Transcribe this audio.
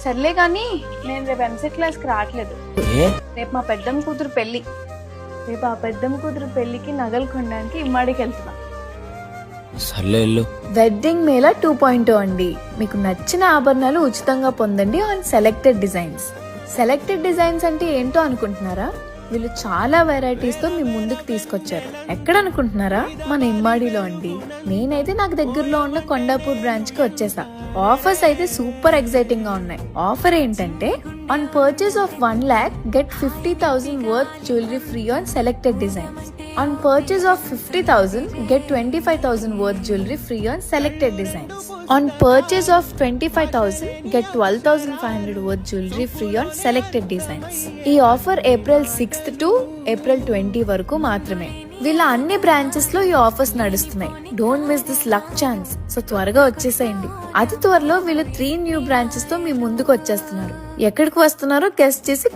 సర్లే కానీ నేను రేపు ఎంసెట్ క్లాస్కి రావట్లేదు. రేపు మా పెద్దమ్మ కూతురు పెళ్లి. రేపు ఆ పెద్దమ్మ కూతురు పెళ్లికి నగలు కొనడానికి ఇమ్మాడికి వెళ్తున్నా. వెడ్డింగ్ మేళా 2.0 అండి. మీకు నచ్చిన ఆభరణాలు ఉచితంగా పొందండి on selected designs. Selected designs అంటే ఏంటో అనుకుంటున్నారా? వీళ్ళు చాలా వెరైటీస్ తో మీ ముందుకు తీసుకొచ్చారు. ఎక్కడ అనుకుంటున్నారా? మన ఇమ్మాడిలో అండి. నేనైతే నాకు దగ్గరలో ఉన్న కొండాపూర్ బ్రాంచ్ కి వచ్చేసా. ఆఫర్స్ అయితే సూపర్ ఎక్సైటింగ్ గా ఉన్నాయి. ఆఫర్ ఏంటంటే on purchase of 1 lakh get 50,000 worth jewelry free on selected designs. On purchase of 50,000 get 25,000 worth jewelry free on selected designs. On purchase of 25,000 get 12,500 worth jewelry free on selected designs. ఈ offer April 6th to April 20 వరకు మాత్రమే. వీళ్ళ అన్ని branches లో ఈ offers నడుస్తున్నాయి. Don't miss this luck chance. So త్వరగా వచ్చేసేయండి. అతి త్వరలో వీళ్ళు 3 న్యూ బ్రాంచెస్ తో మీ ముందుకు వచ్చేస్తున్నారు. ఎక్కడికి వస్తున్నారో గెస్ట్ చేసి